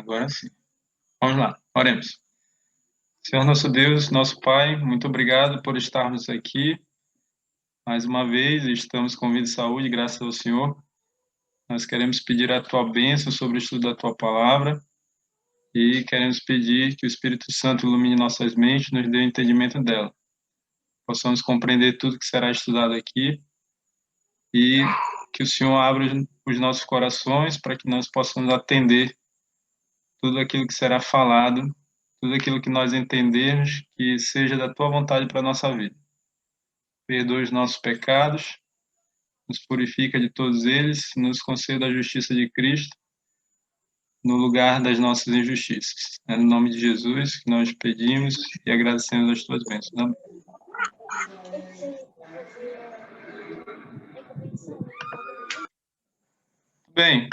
Agora sim. Vamos lá, oremos. Senhor nosso Deus, nosso Pai, muito obrigado por estarmos aqui mais uma vez. Estamos com vida e saúde, graças ao Senhor. Nós queremos pedir a Tua bênção sobre o estudo da Tua palavra e queremos pedir que o Espírito Santo ilumine nossas mentes, nos dê o entendimento dela. Possamos compreender tudo que será estudado aqui e que o Senhor abra os nossos corações para que nós possamos atender tudo aquilo que será falado, tudo aquilo que nós entendermos, que seja da Tua vontade para a nossa vida. Perdoa os nossos pecados, nos purifica de todos eles, nos conceda a justiça de Cristo no lugar das nossas injustiças. É no nome de Jesus que nós pedimos e agradecemos as Tuas bênçãos. Amém. Bem,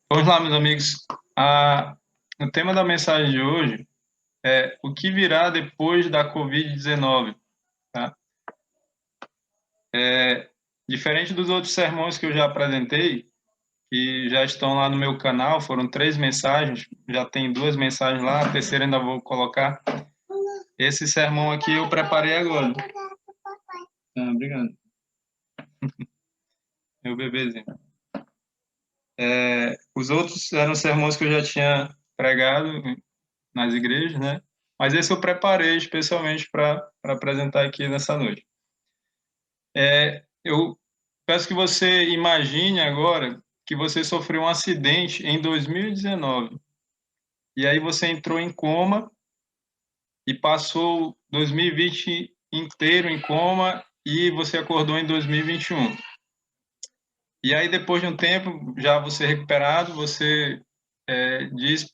vamos lá, meus amigos. O tema da mensagem de hoje é o que virá depois da Covid-19. Tá? Diferente dos outros sermões que eu já apresentei, que já estão lá no meu canal, foram 3 mensagens, já tem 2 mensagens lá, a terceira ainda vou colocar. Esse sermão aqui eu preparei agora. Obrigado. Meu bebezinho. Os outros eram sermões que eu já tinha pregado nas igrejas, né? Mas esse eu preparei especialmente para apresentar aqui nessa noite. Eu peço que você imagine agora que você sofreu um acidente em 2019. E aí você entrou em coma e passou 2020 inteiro em coma e você acordou em 2021. E aí, depois de um tempo, já você recuperado, você diz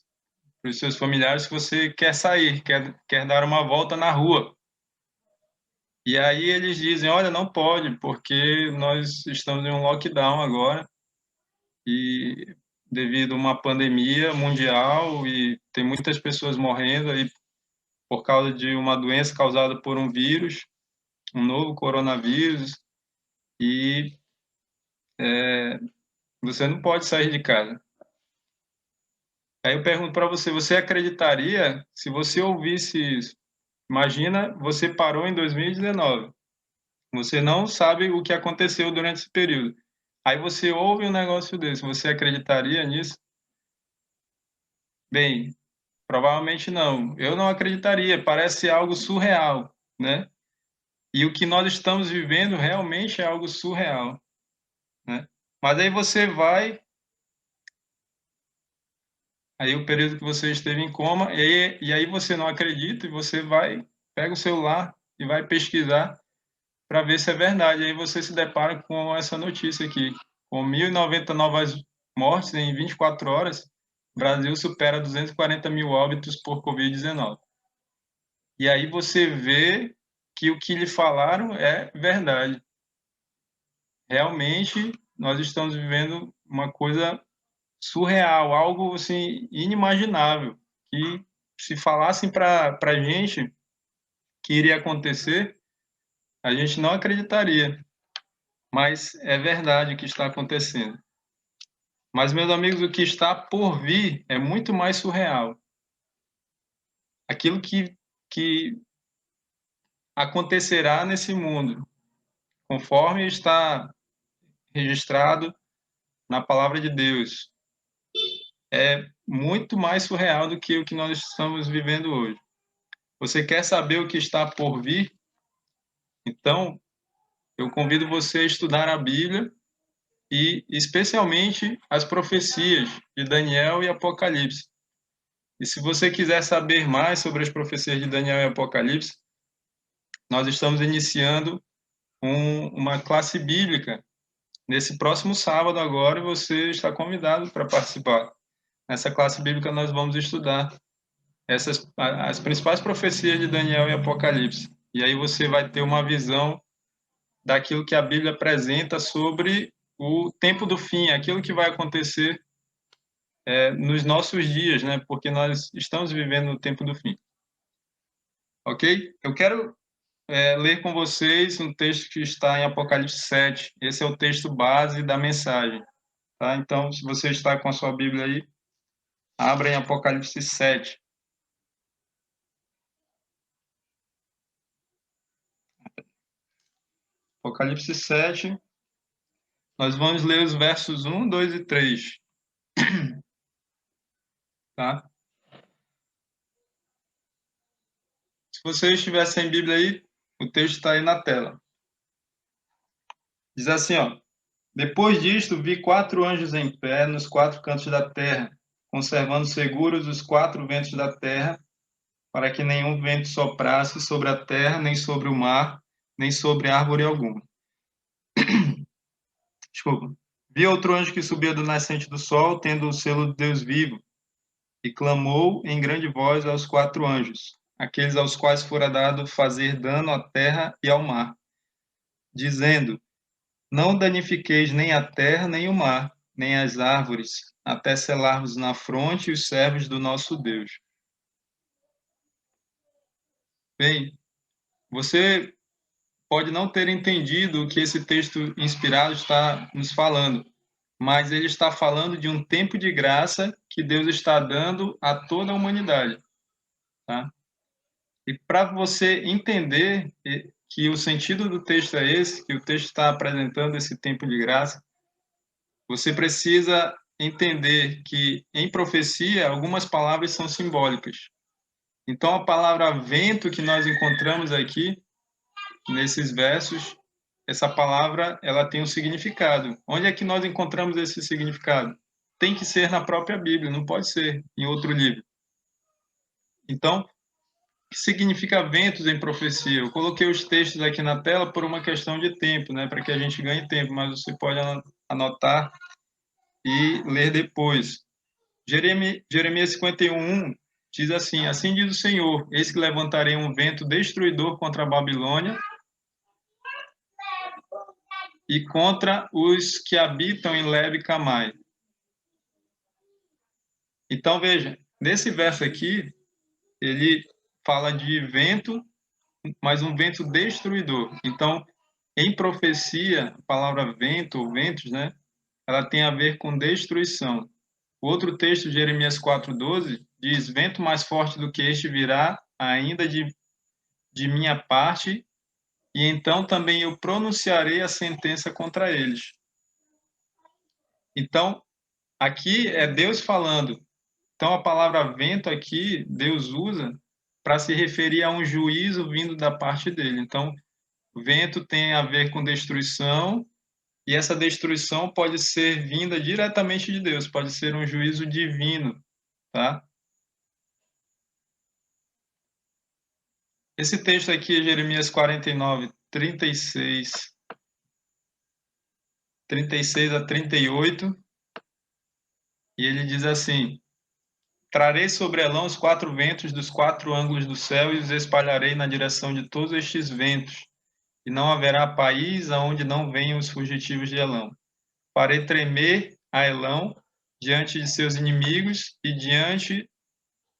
para os seus familiares que você quer sair, quer dar uma volta na rua. E aí eles dizem, olha, não pode, porque nós estamos em um lockdown agora, e devido a uma pandemia mundial, e tem muitas pessoas morrendo aí por causa de uma doença causada por um vírus, um novo coronavírus, e você não pode sair de casa. Aí eu pergunto para você, você acreditaria se você ouvisse isso? Imagina, você parou em 2019, você não sabe o que aconteceu durante esse período. Aí você ouve um negócio desse, você acreditaria nisso? Bem, provavelmente não. Eu não acreditaria, parece algo surreal, né? E o que nós estamos vivendo realmente é algo surreal, né? Mas aí você vai, aí o período que você esteve em coma, e aí você não acredita, e você vai, pega o celular e vai pesquisar para ver se é verdade. Aí você se depara com essa notícia aqui, com 1.090 novas mortes em 24 horas, o Brasil supera 240 mil óbitos por Covid-19. E aí você vê que o que lhe falaram é verdade. Realmente, nós estamos vivendo uma coisa surreal, algo assim inimaginável, que se falassem para a gente que iria acontecer, a gente não acreditaria, mas é verdade o que está acontecendo. Mas, meus amigos, o que está por vir é muito mais surreal. Aquilo que acontecerá nesse mundo, conforme está registrado na palavra de Deus, é muito mais surreal do que o que nós estamos vivendo hoje. Você quer saber o que está por vir? Então, eu convido você a estudar a Bíblia e especialmente as profecias de Daniel e Apocalipse. E se você quiser saber mais sobre as profecias de Daniel e Apocalipse, nós estamos iniciando uma classe bíblica nesse próximo sábado agora, e você está convidado para participar. Nessa classe bíblica nós vamos estudar as principais profecias de Daniel e Apocalipse. E aí você vai ter uma visão daquilo que a Bíblia apresenta sobre o tempo do fim, aquilo que vai acontecer nos nossos dias, né? Porque nós estamos vivendo no tempo do fim. Ok? Eu quero ler com vocês um texto que está em Apocalipse 7. Esse é o texto base da mensagem. Tá? Então, se você está com a sua Bíblia aí, abra em Apocalipse 7. Apocalipse 7, nós vamos ler os versos 1, 2 e 3. Tá? Se você estiver sem Bíblia aí, o texto está aí na tela. Diz assim, ó: Depois disto, vi 4 anjos em pé nos 4 cantos da terra, conservando seguros os 4 ventos da terra, para que nenhum vento soprasse sobre a terra, nem sobre o mar, nem sobre árvore alguma. Desculpa. Vi outro anjo que subia do nascente do sol, tendo o selo de Deus vivo, e clamou em grande voz aos 4 anjos, aqueles aos quais fora dado fazer dano à terra e ao mar, dizendo: Não danifiqueis nem a terra, nem o mar, nem as árvores, até selarmos na fronte os servos do nosso Deus. Bem, você pode não ter entendido o que esse texto inspirado está nos falando, mas ele está falando de um tempo de graça que Deus está dando a toda a humanidade, tá? E para você entender que o sentido do texto é esse, que o texto está apresentando esse tempo de graça, você precisa entender que em profecia algumas palavras são simbólicas. Então a palavra vento que nós encontramos aqui nesses versos, essa palavra ela tem um significado. Onde é que nós encontramos esse significado? Tem que ser na própria Bíblia, não pode ser em outro livro. Então, o que significa ventos em profecia? Eu coloquei os textos aqui na tela por uma questão de tempo, né, para que a gente ganhe tempo, mas você pode anotar e ler depois. Jeremias 51 diz assim: Assim diz o Senhor, eis que levantarei um vento destruidor contra a Babilônia e contra os que habitam em Lebe Camai. Então, veja, nesse verso aqui, ele fala de vento, mas um vento destruidor. Então, em profecia, a palavra vento ou ventos, né, ela tem a ver com destruição. O outro texto, Jeremias 4,12, diz: Vento mais forte do que este virá ainda de minha parte, e então também eu pronunciarei a sentença contra eles. Então, aqui é Deus falando. Então, a palavra vento aqui, Deus usa para se referir a um juízo vindo da parte dele. Então, vento tem a ver com destruição, e essa destruição pode ser vinda diretamente de Deus, pode ser um juízo divino, tá? Esse texto aqui é Jeremias 49, 36 a 38, e ele diz assim: Trarei sobre Elão os 4 ventos dos 4 ângulos do céu e os espalharei na direção de todos estes ventos, e não haverá país aonde não venham os fugitivos de Elão. Farei tremer a Elão diante de seus inimigos e diante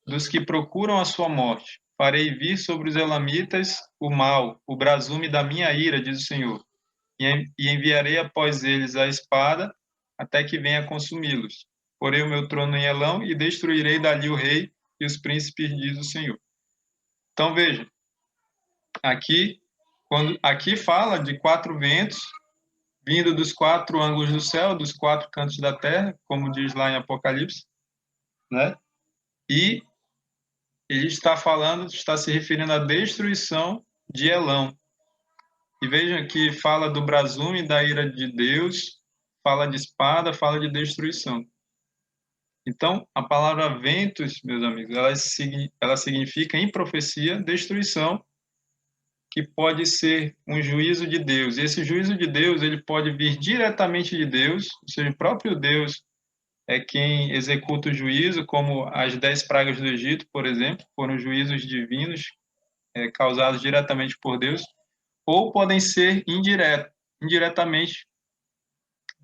dos que procuram a sua morte. Farei vir sobre os elamitas o mal, o brasume da minha ira, diz o Senhor, e enviarei após eles a espada até que venha consumi-los. Porei o meu trono em Elão e destruirei dali o rei e os príncipes, diz o Senhor. Então veja, aqui fala de 4 ventos vindo dos 4 ângulos do céu, dos 4 cantos da terra, como diz lá em Apocalipse, né? E ele está falando, está se referindo à destruição de Elão. E vejam que fala do brasume da ira de Deus, fala de espada, fala de destruição. Então, a palavra ventos, meus amigos, ela significa em profecia destruição, que pode ser um juízo de Deus. E esse juízo de Deus, ele pode vir diretamente de Deus, ou seja, o próprio Deus é quem executa o juízo, como as 10 pragas do Egito, por exemplo, foram juízos divinos causados diretamente por Deus, ou podem ser indiretamente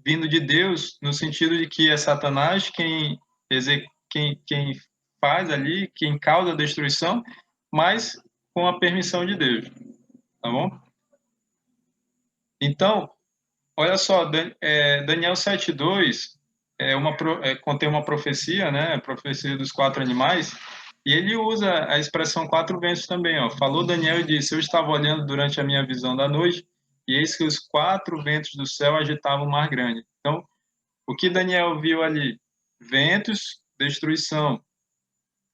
vindo de Deus, no sentido de que é Satanás quem faz ali, quem causa a destruição, mas com a permissão de Deus, tá bom? Então, olha só, Daniel 7,2 contém uma profecia, né? A profecia dos 4 animais, e ele usa a expressão 4 ventos também, ó. Falou Daniel e disse: Eu estava olhando durante a minha visão da noite, e eis que os 4 ventos do céu agitavam o mar grande. Então, o que Daniel viu ali? Ventos, destruição.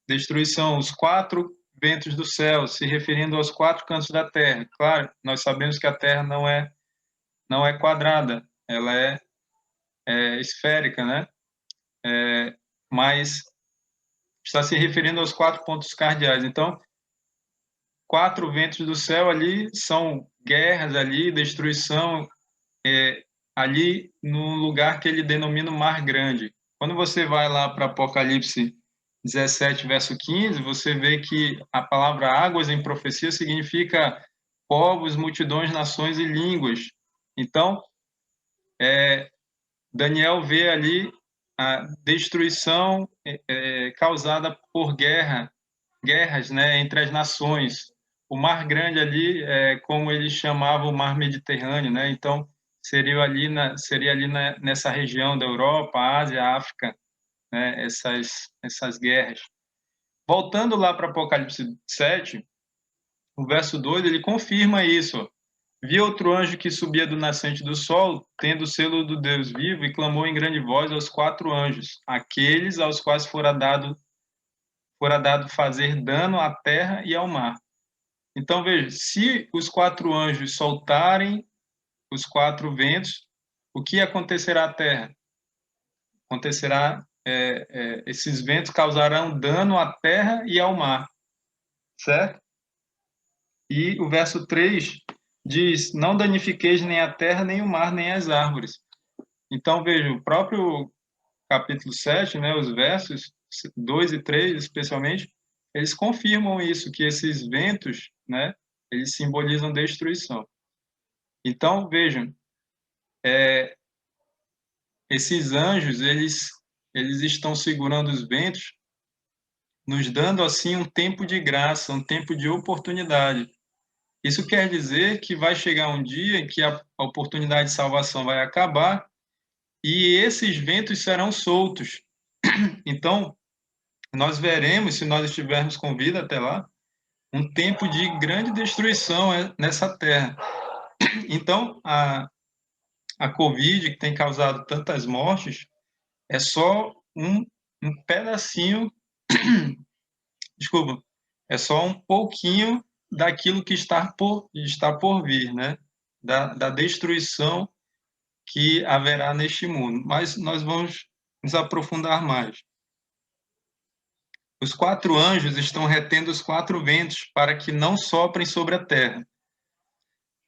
Destruição, os 4 ventos do céu, se referindo aos 4 cantos da terra. Claro, nós sabemos que a terra não é quadrada, ela é esférica, né? Mas está se referindo aos 4 pontos cardeais. Então, 4 ventos do céu ali são guerras ali, destruição, ali no lugar que ele denomina o Mar Grande. Quando você vai lá para Apocalipse 17, verso 15, você vê que a palavra águas em profecia significa povos, multidões, nações e línguas. Então, Daniel vê ali a destruição causada por guerras, né, entre as nações. O Mar Grande ali é como ele chamava o Mar Mediterrâneo, né? Então seria ali nessa região da Europa, Ásia, África, né? Essas guerras. Voltando lá para Apocalipse 7, o verso 2, ele confirma isso. Vi outro anjo que subia do nascente do sol, tendo o selo do Deus vivo, e clamou em grande voz aos 4 anjos, aqueles aos quais fora dado fazer dano à terra e ao mar. Então, veja, se os 4 anjos soltarem os 4 ventos, o que acontecerá à terra? Acontecerá, esses ventos causarão dano à terra e ao mar, certo? E o verso 3 diz: Não danifiqueis nem a terra, nem o mar, nem as árvores. Então, veja, o próprio capítulo 7, né, os versos 2 e 3, especialmente, eles confirmam isso, que esses ventos, né, eles simbolizam destruição. Então, vejam, esses anjos, eles estão segurando os ventos, nos dando, assim, um tempo de graça, um tempo de oportunidade. Isso quer dizer que vai chegar um dia em que a oportunidade de salvação vai acabar e esses ventos serão soltos. Então, nós veremos, se nós estivermos com vida até lá, um tempo de grande destruição nessa terra. Então, a Covid, que tem causado tantas mortes, é só um pedacinho, desculpa, é só um pouquinho daquilo que está por vir, né? Da destruição que haverá neste mundo. Mas nós vamos nos aprofundar mais. Os 4 anjos estão retendo os 4 ventos para que não soprem sobre a terra.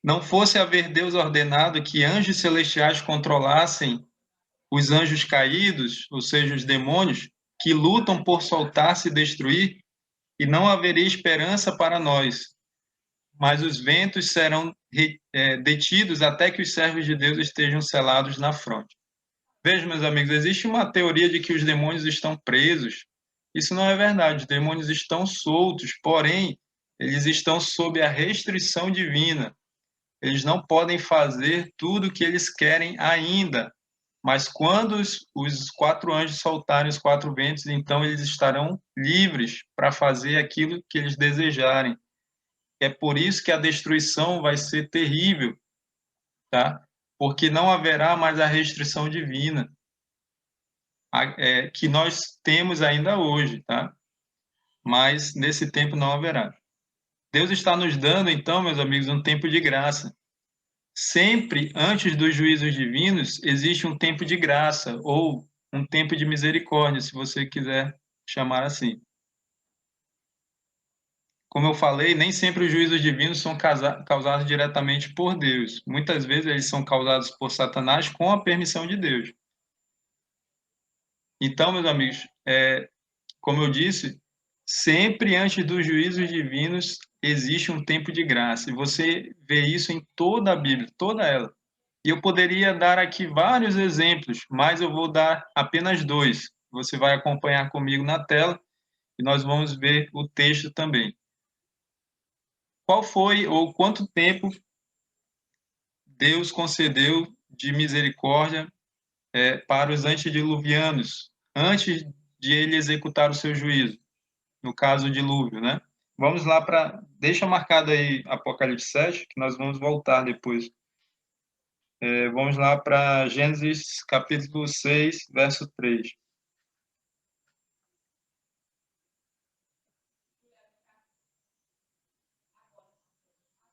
Não fosse haver Deus ordenado que anjos celestiais controlassem os anjos caídos, ou seja, os demônios, que lutam por soltar-se e destruir, e não haveria esperança para nós, mas os ventos serão detidos até que os servos de Deus estejam selados na fronte. Veja, meus amigos, existe uma teoria de que os demônios estão presos. Isso não é verdade. Os demônios estão soltos, porém, eles estão sob a restrição divina. Eles não podem fazer tudo o que eles querem ainda. Mas quando os 4 anjos soltarem os 4 ventos, então eles estarão livres para fazer aquilo que eles desejarem. É por isso que a destruição vai ser terrível, tá? Porque não haverá mais a restrição divina que nós temos ainda hoje, tá? Mas nesse tempo não haverá. Deus está nos dando, então, meus amigos, um tempo de graça. Sempre antes dos juízos divinos existe um tempo de graça ou um tempo de misericórdia, se você quiser chamar assim. Como eu falei, nem sempre os juízos divinos são causados diretamente por Deus. Muitas vezes eles são causados por Satanás com a permissão de Deus. Então, meus amigos, como eu disse, sempre antes dos juízos divinos existe um tempo de graça. E você vê isso em toda a Bíblia, toda ela. E eu poderia dar aqui vários exemplos, mas eu vou dar apenas 2. Você vai acompanhar comigo na tela e nós vamos ver o texto também. Qual foi ou quanto tempo Deus concedeu de misericórdia para os antediluvianos, antes de ele executar o seu juízo, no caso do dilúvio, né? Vamos lá para... Deixa marcado aí Apocalipse 7, que nós vamos voltar depois. Vamos lá para Gênesis capítulo 6, verso 3.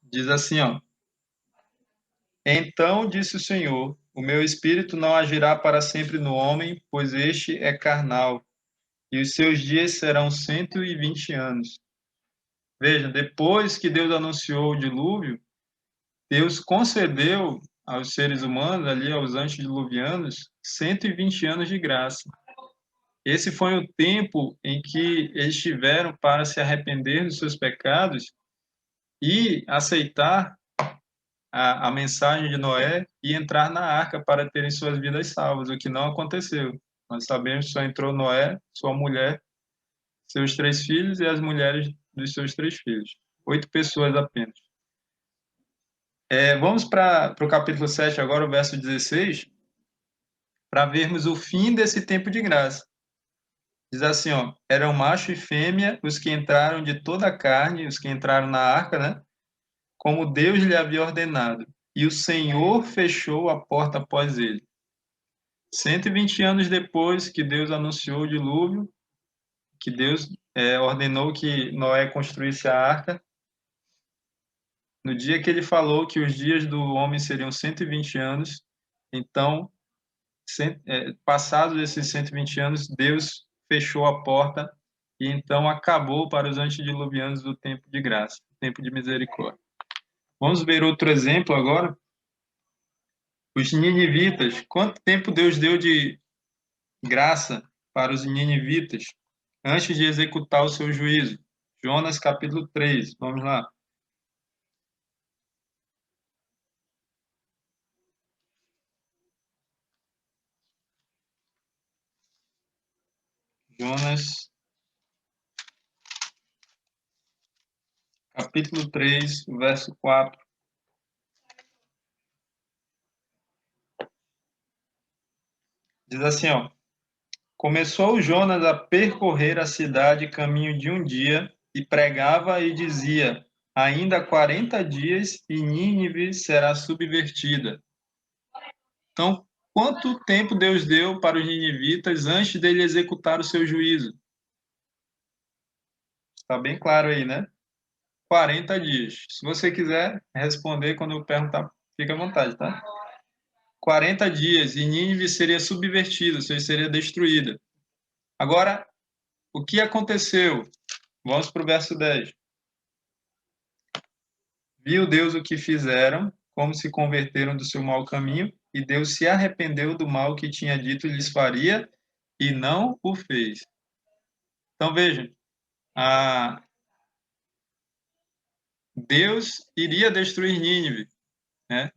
Diz assim, ó: Então disse o Senhor: O meu espírito não agirá para sempre no homem, pois este é carnal, e os seus dias serão 120 anos. Veja, depois que Deus anunciou o dilúvio, Deus concedeu aos seres humanos, ali aos antediluvianos, 120 anos de graça. Esse foi o tempo em que eles tiveram para se arrepender dos seus pecados e aceitar a mensagem de Noé e entrar na arca para terem suas vidas salvas, o que não aconteceu. Nós sabemos que só entrou Noé, sua mulher, seus 3 filhos e as mulheres dos seus 3 filhos. 8 pessoas apenas. Vamos para o capítulo 7 agora, o verso 16, para vermos o fim desse tempo de graça. Diz assim, ó: Eram macho e fêmea os que entraram de toda a carne, os que entraram na arca, né? Como Deus lhe havia ordenado. E o Senhor fechou a porta após ele. 120 anos depois que Deus anunciou o dilúvio, que Deus ordenou que Noé construísse a arca, no dia que ele falou que os dias do homem seriam 120 anos, então, passados esses 120 anos, Deus fechou a porta e então acabou para os antediluvianos o tempo de graça, o tempo de misericórdia. Vamos ver outro exemplo agora. Os ninivitas. Quanto tempo Deus deu de graça para os ninivitas antes de executar o seu juízo? Jonas capítulo 3. Vamos lá. Jonas capítulo 3, verso 4. Diz assim, ó: Começou Jonas a percorrer a cidade caminho de um dia e pregava e dizia: Ainda 40 dias e Nínive será subvertida. Então, quanto tempo Deus deu para os ninivitas antes dele executar o seu juízo? Está bem claro aí, né? 40 dias. Se você quiser responder quando eu perguntar, fica à vontade, tá? 40 dias e Nínive seria subvertida, ou seja, seria destruída. Agora, o que aconteceu? Vamos para o verso 10. Viu Deus o que fizeram, como se converteram do seu mau caminho, e Deus se arrependeu do mal que tinha dito lhes faria, e não o fez. Então, vejam, Deus iria destruir Nínive, né?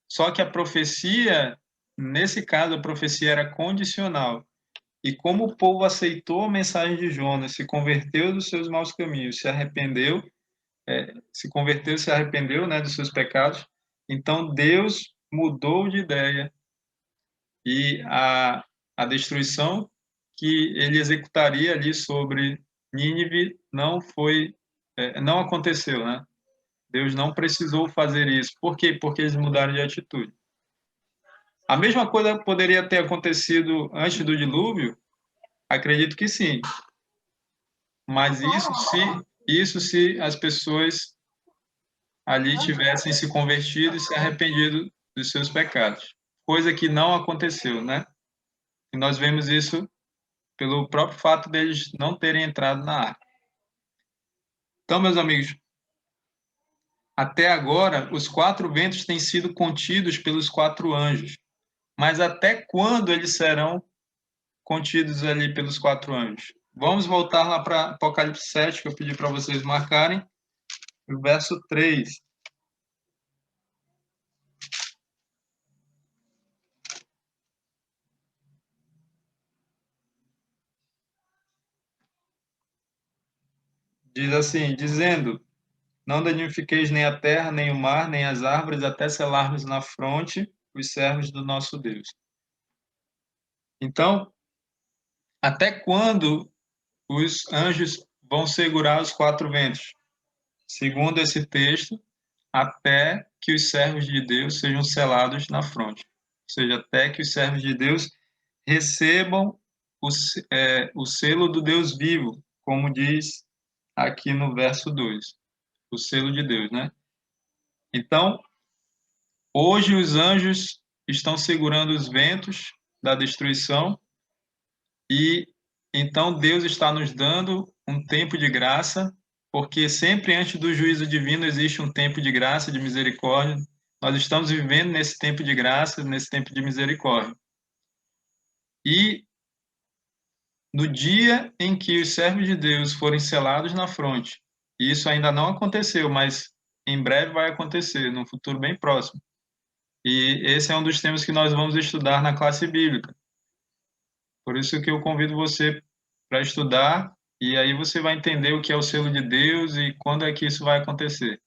Só que a profecia, nesse caso, a profecia era condicional. E como o povo aceitou a mensagem de Jonas, se converteu dos seus maus caminhos, se arrependeu, se converteu, se arrependeu, né, dos seus pecados, então Deus mudou de ideia e a destruição que ele executaria ali sobre Nínive não aconteceu, né? Deus não precisou fazer isso. Por quê? Porque eles mudaram de atitude. A mesma coisa poderia ter acontecido antes do dilúvio? Acredito que sim. Mas isso se as pessoas ali tivessem se convertido e se arrependido dos seus pecados. Coisa que não aconteceu, né? E nós vemos isso pelo próprio fato deles não terem entrado na arca. Então, meus amigos, até agora, os 4 ventos têm sido contidos pelos 4 anjos. Mas até quando eles serão contidos ali pelos 4 anjos? Vamos voltar lá para Apocalipse 7, que eu pedi para vocês marcarem, o verso 3. Diz assim, dizendo: Não danifiqueis nem a terra, nem o mar, nem as árvores, até selarmos na fronte os servos do nosso Deus. Então, até quando os anjos vão segurar os quatro ventos? Segundo esse texto, até que os servos de Deus sejam selados na fronte. Ou seja, até que os servos de Deus recebam o selo do Deus vivo, como diz aqui no verso 2, o selo de Deus, né? Então, hoje os anjos estão segurando os ventos da destruição e então Deus está nos dando um tempo de graça, porque sempre antes do juízo divino existe um tempo de graça, de misericórdia. Nós estamos vivendo nesse tempo de graça, nesse tempo de misericórdia. E no dia em que os servos de Deus forem selados na fronte, e isso ainda não aconteceu, mas em breve vai acontecer, num futuro bem próximo. E esse é um dos temas que nós vamos estudar na classe bíblica. Por isso que eu convido você para estudar, e aí você vai entender o que é o selo de Deus e quando é que isso vai acontecer.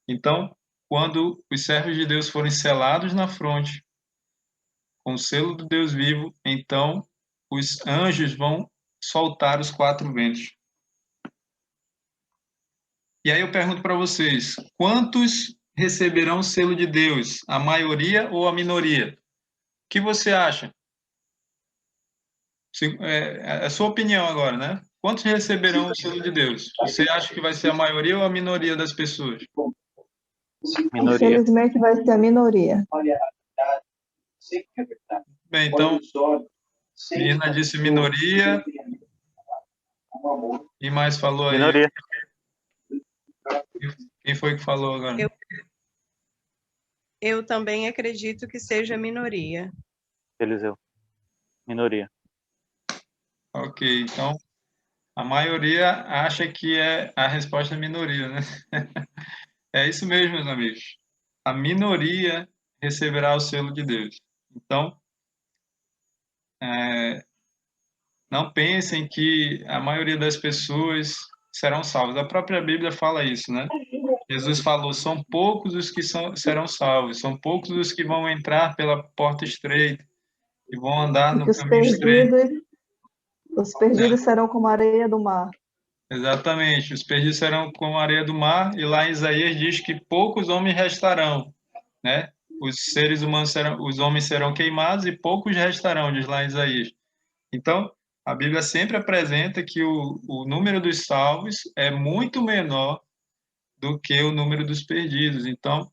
Então, quando os servos de Deus forem selados na fronte, com o selo do Deus vivo, então os anjos vão soltar os quatro ventos. E aí eu pergunto para vocês, quantos receberão o selo de Deus? A maioria ou a minoria? O que você acha? É a sua opinião agora, né? Quantos receberão o selo de Deus? Você acha que vai ser a maioria ou a minoria das pessoas? Minoria. Infelizmente vai ser a minoria. Bem, então, Mirna disse minoria. Quem mais falou aí? Minoria. Quem foi que falou agora? Eu também acredito que seja minoria. Eliseu. Minoria. Ok, então a maioria acha que é a resposta é minoria, né? É isso mesmo, meus amigos. A minoria receberá o selo de Deus. Então, não pensem que a maioria das pessoas serão salvas. A própria Bíblia fala isso, né? Jesus falou: são poucos os que serão salvos, são poucos os que vão entrar pela porta estreita e vão andar E no que caminho estreito. os perdidos serão como a areia do mar. Exatamente, os perdidos serão como a areia do mar, e lá em Isaías diz que poucos homens restarão, né? Os seres humanos serão, os homens serão queimados e poucos restarão, diz lá em Isaías. Então, a Bíblia sempre apresenta que o número dos salvos é muito menor do que o número dos perdidos. Então,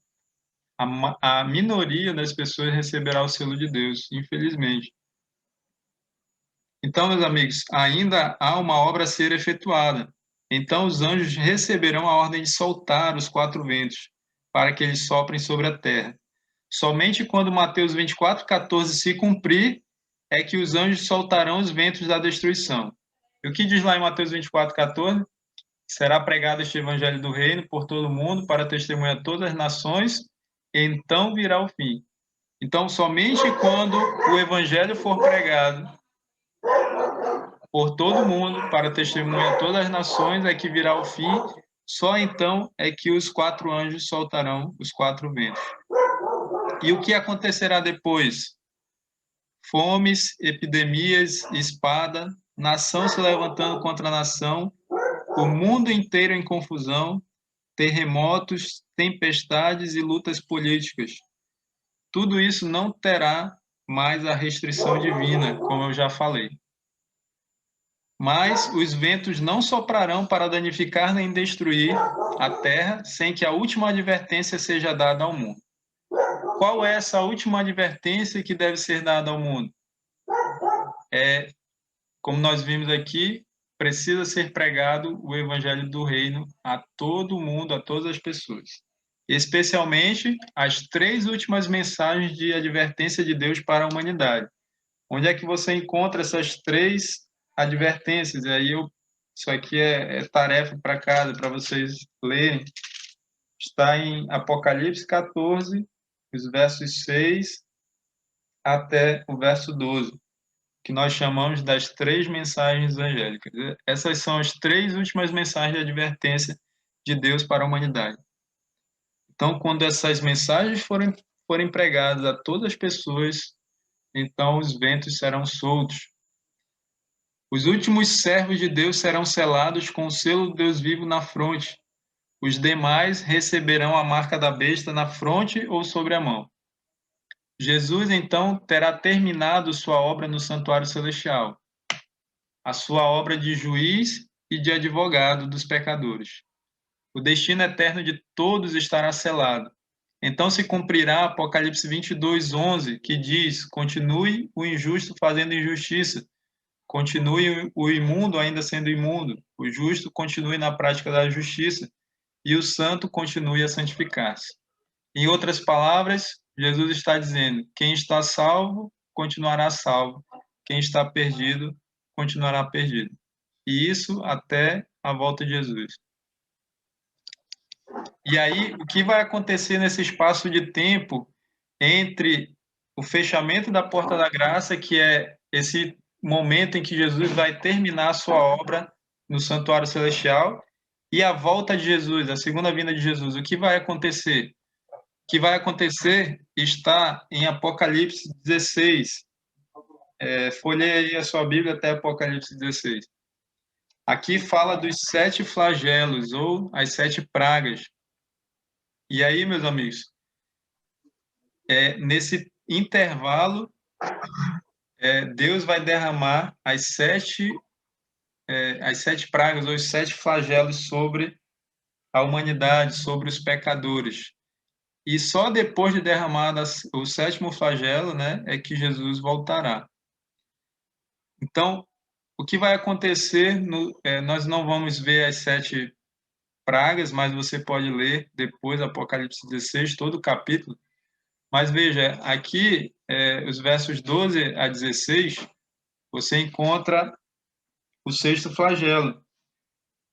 a minoria das pessoas receberá o selo de Deus, infelizmente. Então, meus amigos, ainda há uma obra a ser efetuada. Então, os anjos receberão a ordem de soltar os quatro ventos, para que eles soprem sobre a terra. Somente quando Mateus 24:14 se cumprir, é que os anjos soltarão os ventos da destruição. E o que diz lá em Mateus 24:14? Será pregado este evangelho do reino por todo o mundo, para testemunhar a todas as nações, então virá o fim. Então, somente quando o evangelho for pregado por todo mundo, para testemunhar todas as nações, é que virá o fim. Só então é que os quatro anjos soltarão os quatro ventos. E o que acontecerá depois? Fomes, epidemias, espada, nação se levantando contra nação, o mundo inteiro em confusão, terremotos, tempestades e lutas políticas. Tudo isso não terá mais a restrição divina, como eu já falei. Mas os ventos não soprarão para danificar nem destruir a terra sem que a última advertência seja dada ao mundo. Qual é essa última advertência que deve ser dada ao mundo? Como nós vimos aqui, precisa ser pregado o evangelho do reino a todo mundo, a todas as pessoas. Especialmente as três últimas mensagens de advertência de Deus para a humanidade. Onde é que você encontra essas três advertências? E aí isso aqui é tarefa para casa, para vocês lerem. Está em Apocalipse 14, os versos 6 até o verso 12, que nós chamamos das três mensagens angélicas. Essas são as três últimas mensagens de advertência de Deus para a humanidade. Então, quando essas mensagens forem pregadas a todas as pessoas, então os ventos serão soltos. Os últimos servos de Deus serão selados com o selo do Deus vivo na fronte. Os demais receberão a marca da besta na fronte ou sobre a mão. Jesus, então, terá terminado sua obra no santuário celestial, a sua obra de juiz e de advogado dos pecadores. O destino eterno de todos estará selado. Então se cumprirá Apocalipse 22:11, que diz: continue o injusto fazendo injustiça, continue o imundo ainda sendo imundo, o justo continue na prática da justiça e o santo continue a santificar-se. Em outras palavras, Jesus está dizendo: quem está salvo continuará salvo, quem está perdido continuará perdido. E isso até a volta de Jesus. E aí, o que vai acontecer nesse espaço de tempo entre o fechamento da porta da graça, que é esse momento em que Jesus vai terminar a sua obra no santuário celestial, e a volta de Jesus, a segunda vinda de Jesus? O que vai acontecer? O que vai acontecer está em Apocalipse 16. Folheie aí a sua Bíblia até Apocalipse 16. Aqui fala dos 7 flagelos, ou as 7 pragas. E aí, meus amigos, nesse intervalo, Deus vai derramar as 7 pragas, ou os 7 flagelos sobre a humanidade, sobre os pecadores. E só depois de derramado o 7º flagelo, né, é que Jesus voltará. Então, o que vai acontecer, nós não vamos ver as 7 pragas, mas você pode ler depois Apocalipse 16, todo o capítulo. Mas veja, aqui, os versos 12 a 16, você encontra o 6º flagelo.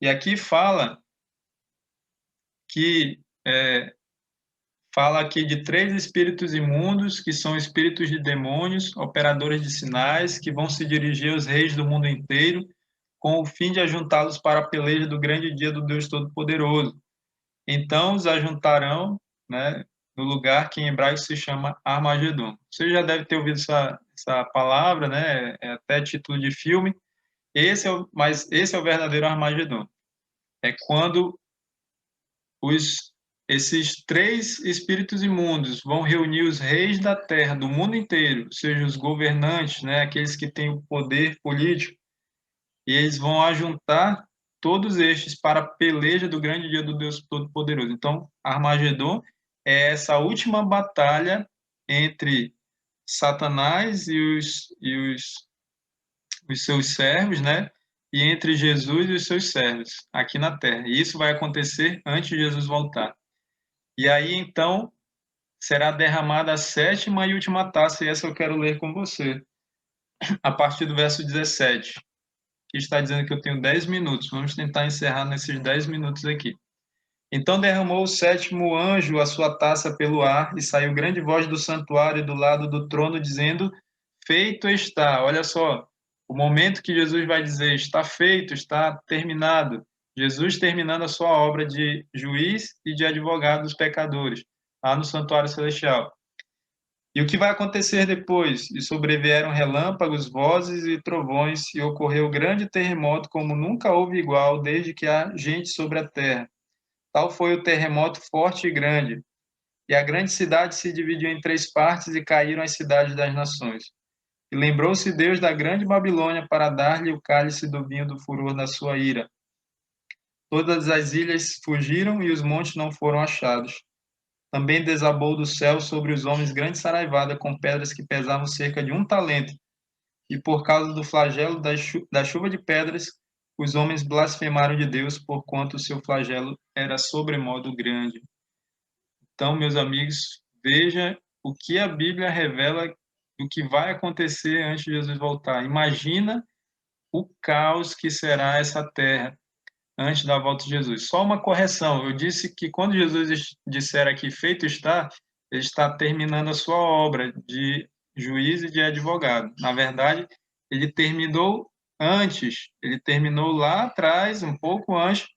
E aqui fala aqui de 3 espíritos imundos, que são espíritos de demônios, operadores de sinais, que vão se dirigir aos reis do mundo inteiro, com o fim de ajuntá-los para a peleja do grande dia do Deus Todo-Poderoso. Então os ajuntarão, né, no lugar que em hebraico se chama Armagedon. Você já deve ter ouvido essa palavra, né? É até título de filme. Mas esse é o verdadeiro Armagedon. É quando esses 3 espíritos imundos vão reunir os reis da terra, do mundo inteiro, ou seja, os governantes, né, aqueles que têm o poder político, e eles vão ajuntar todos estes para a peleja do grande dia do Deus Todo-Poderoso. Então, Armagedon é essa última batalha entre Satanás e os seus servos, né? E entre Jesus e os seus servos aqui na Terra. E isso vai acontecer antes de Jesus voltar. E aí, então, será derramada a 7ª e última taça, e essa eu quero ler com você, a partir do verso 17. Que está dizendo que eu tenho 10 minutos. Vamos tentar encerrar nesses 10 minutos aqui. Então derramou o 7º anjo a sua taça pelo ar, e saiu grande voz do santuário do lado do trono, dizendo: feito está. Olha só, o momento que Jesus vai dizer: está feito, está terminado. Jesus terminando a sua obra de juiz e de advogado dos pecadores, lá no santuário celestial. E o que vai acontecer depois? E sobrevieram relâmpagos, vozes e trovões, e ocorreu grande terremoto, como nunca houve igual, desde que há gente sobre a terra. Tal foi o terremoto forte e grande. E a grande cidade se dividiu em 3 partes, e caíram as cidades das nações. E lembrou-se Deus da grande Babilônia para dar-lhe o cálice do vinho do furor da sua ira. Todas as ilhas fugiram, e os montes não foram achados. Também desabou do céu sobre os homens grande saraivada, com pedras que pesavam cerca de 1 talento. E por causa do flagelo da chuva de pedras, os homens blasfemaram de Deus, porquanto o seu flagelo era sobremodo grande. Então, meus amigos, veja o que a Bíblia revela do que vai acontecer antes de Jesus voltar. Imagina o caos que será essa terra antes da volta de Jesus. Só uma correção, eu disse que quando Jesus disser aqui feito está, ele está terminando a sua obra de juiz e de advogado. Na verdade, ele terminou antes, ele terminou lá atrás, um pouco antes,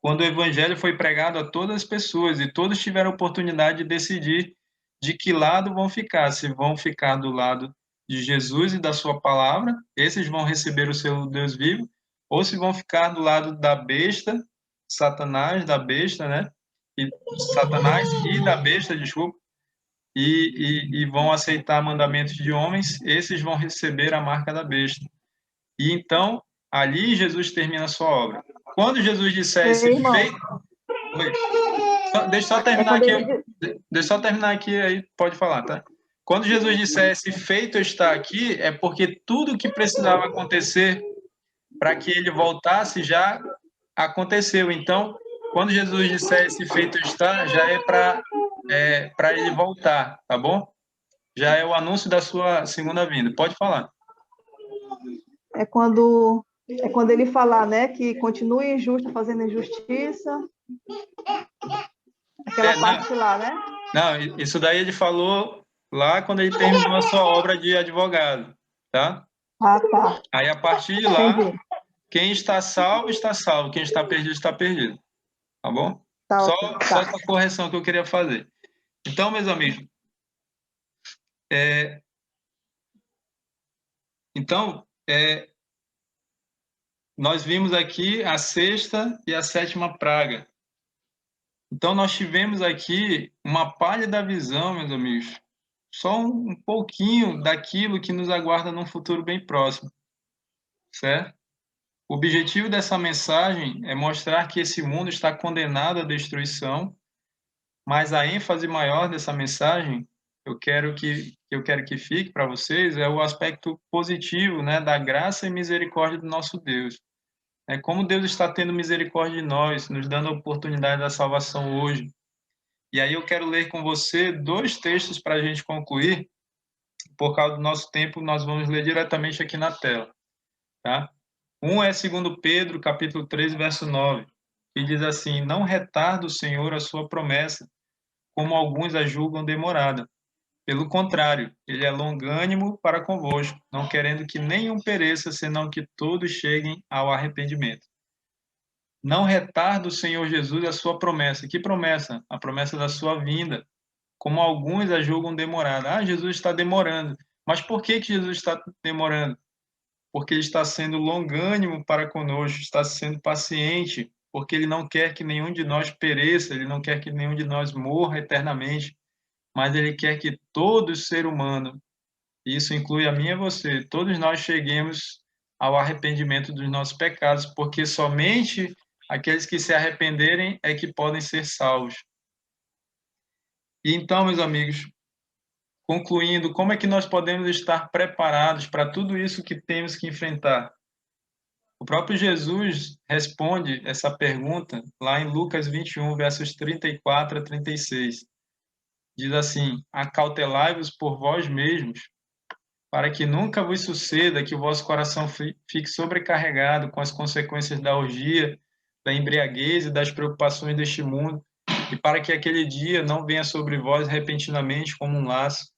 quando o evangelho foi pregado a todas as pessoas, e todos tiveram a oportunidade de decidir de que lado vão ficar. Se vão ficar do lado de Jesus e da sua palavra, esses vão receber o selo do Deus vivo, ou se vão ficar do lado da besta, Satanás, da besta, né? Satanás e da besta, desculpa, e vão aceitar mandamentos de homens, esses vão receber a marca da besta. E então, ali Jesus termina a sua obra. Quando Jesus disser esse Irmão, feito... Oi. Deixa eu só terminar aqui. Deixa eu só terminar aqui, aí pode falar, tá? Quando Jesus disser esse feito está aqui, é porque tudo que precisava acontecer para que ele voltasse já aconteceu. Então, quando Jesus disser esse feito está, já é para ele voltar, tá bom? Já é o anúncio da sua segunda vinda. Pode falar. é quando ele falar, né, que continua injusto fazendo injustiça. Aquela parte lá, né? Não, isso daí ele falou lá quando ele terminou a sua obra de advogado, tá? Ah, tá. Aí, a partir de lá, Entendi. quem está salvo, está salvo. Quem está perdido, está perdido. Tá bom? Tá, Só ok. essa Tá. correção que eu queria fazer. Então, meus amigos, nós vimos aqui a sexta e a sétima praga. Então, nós tivemos aqui uma pálida visão, meus amigos, só um pouquinho daquilo que nos aguarda num futuro bem próximo, certo? O objetivo dessa mensagem é mostrar que esse mundo está condenado à destruição, mas a ênfase maior dessa mensagem, eu quero que fique para vocês, é o aspecto positivo, né, da graça e misericórdia do nosso Deus. É como Deus está tendo misericórdia de nós, nos dando a oportunidade da salvação hoje. E aí eu quero ler com você 2 textos para a gente concluir. Por causa do nosso tempo, nós vamos ler diretamente aqui na tela, tá? Um é 2 Pedro, capítulo 3, verso 9, que diz assim: não retarda o Senhor a sua promessa, como alguns a julgam demorada. Pelo contrário, ele é longânimo para convosco, não querendo que nenhum pereça, senão que todos cheguem ao arrependimento. Não retarda o Senhor Jesus a sua promessa. Que promessa? A promessa da sua vinda. Como alguns a julgam demorada. Ah, Jesus está demorando. Mas por que Jesus está demorando? Porque ele está sendo longânimo para conosco, está sendo paciente, porque ele não quer que nenhum de nós pereça, ele não quer que nenhum de nós morra eternamente, mas ele quer que todo ser humano, isso inclui a mim e você, todos nós cheguemos ao arrependimento dos nossos pecados, porque somente aqueles que se arrependerem é que podem ser salvos. E então, meus amigos, concluindo, como é que nós podemos estar preparados para tudo isso que temos que enfrentar? O próprio Jesus responde essa pergunta lá em Lucas 21, versos 34 a 36. Diz assim: acautelai-vos por vós mesmos, para que nunca vos suceda que o vosso coração fique sobrecarregado com as consequências da orgia, da embriaguez e das preocupações deste mundo, e para que aquele dia não venha sobre vós repentinamente como um laço,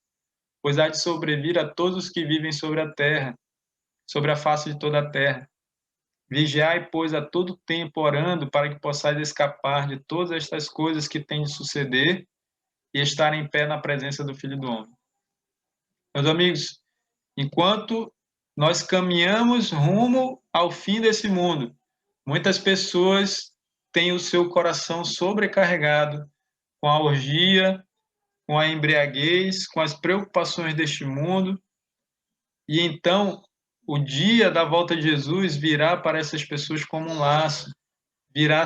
pois há de sobrevir a todos os que vivem sobre a terra, sobre a face de toda a terra. Vigiai, pois, a todo tempo orando, para que possais escapar de todas estas coisas que têm de suceder e estar em pé na presença do Filho do Homem. Meus amigos, enquanto nós caminhamos rumo ao fim desse mundo, muitas pessoas têm o seu coração sobrecarregado com a orgia, com a embriaguez, com as preocupações deste mundo. E então, o dia da volta de Jesus virá para essas pessoas como um laço, virá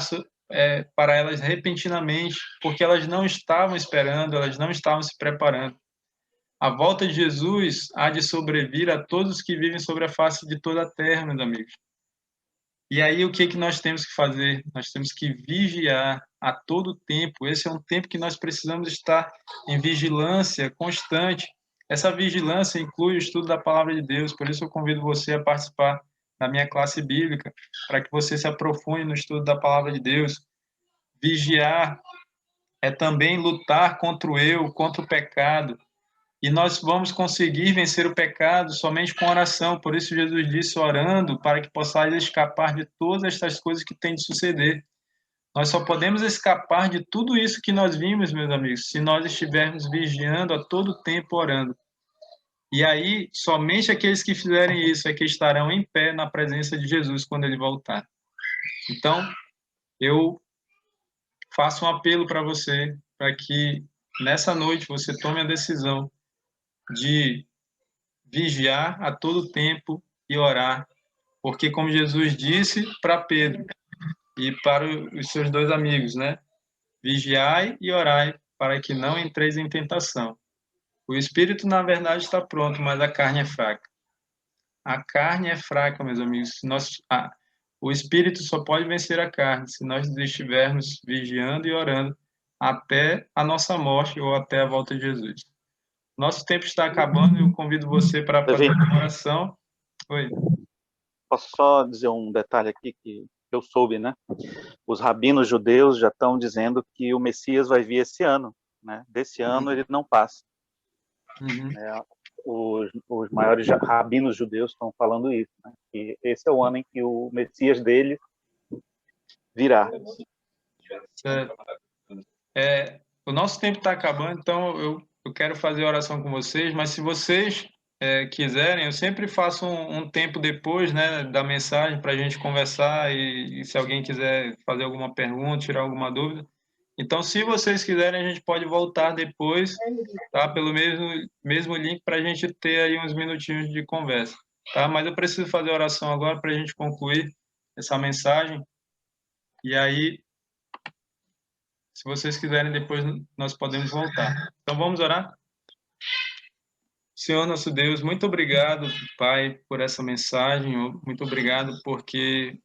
para elas repentinamente, porque elas não estavam esperando, elas não estavam se preparando. A volta de Jesus há de sobrevir a todos os que vivem sobre a face de toda a terra, meus amigos. E aí, o que nós temos que fazer? Nós temos que vigiar a todo tempo. Esse é um tempo que nós precisamos estar em vigilância constante. Essa vigilância inclui o estudo da Palavra de Deus, por isso eu convido você a participar da minha classe bíblica, para que você se aprofunde no estudo da Palavra de Deus. Vigiar é também lutar contra o eu, contra o pecado. E nós vamos conseguir vencer o pecado somente com oração. Por isso Jesus disse, orando, para que possais escapar de todas estas coisas que têm de suceder. Nós só podemos escapar de tudo isso que nós vimos, meus amigos, se nós estivermos vigiando a todo tempo orando. E aí, somente aqueles que fizerem isso é que estarão em pé na presença de Jesus quando ele voltar. Então, eu faço um apelo para você, para que nessa noite você tome a decisão de vigiar a todo tempo e orar, porque como Jesus disse para Pedro e para os seus dois amigos, né? Vigiai e orai para que não entreis em tentação. O espírito, na verdade, está pronto, mas a carne é fraca. A carne é fraca, meus amigos. O espírito só pode vencer a carne se nós estivermos vigiando e orando até a nossa morte ou até a volta de Jesus. Nosso tempo está acabando e eu convido você para fazer uma oração. Oi. Posso só dizer um detalhe aqui que eu soube, né? Os rabinos judeus já estão dizendo que o Messias vai vir esse ano, né? Desse ano ele não passa. Os maiores rabinos judeus estão falando isso, né? Que esse é o ano em que o Messias dele virá. Certo. O nosso tempo está acabando, então eu quero fazer oração com vocês, mas se vocês quiserem, eu sempre faço um tempo depois, né, da mensagem para a gente conversar e se alguém quiser fazer alguma pergunta, tirar alguma dúvida. Então, se vocês quiserem, a gente pode voltar depois, tá? Pelo mesmo link para a gente ter aí uns minutinhos de conversa, tá? Mas eu preciso fazer a oração agora para a gente concluir essa mensagem. E aí, se vocês quiserem, depois nós podemos voltar. Então, vamos orar? Senhor, nosso Deus, muito obrigado, Pai, por essa mensagem. Muito obrigado porque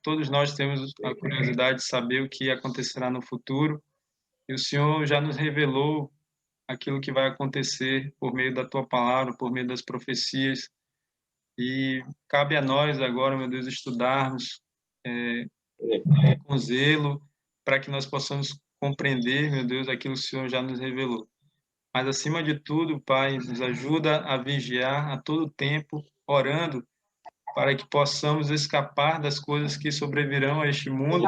todos nós temos a curiosidade de saber o que acontecerá no futuro. E o Senhor já nos revelou aquilo que vai acontecer por meio da Tua palavra, por meio das profecias. E cabe a nós agora, meu Deus, estudarmos com zelo para que nós possamos compreender, meu Deus, aquilo que o Senhor já nos revelou. Mas, acima de tudo, Pai, nos ajuda a vigiar a todo tempo, orando, para que possamos escapar das coisas que sobrevirão a este mundo,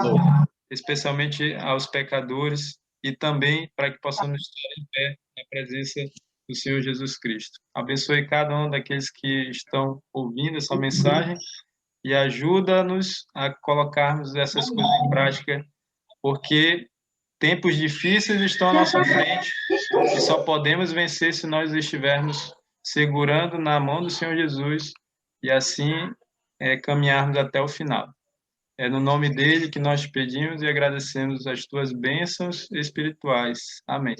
especialmente aos pecadores, e também para que possamos estar em pé na presença do Senhor Jesus Cristo. Abençoe cada um daqueles que estão ouvindo essa mensagem e ajuda-nos a colocarmos essas coisas em prática, porque tempos difíceis estão à nossa frente e só podemos vencer se nós estivermos segurando na mão do Senhor Jesus e assim caminharmos até o final. É no nome dele que nós pedimos e agradecemos as tuas bênçãos espirituais. Amém.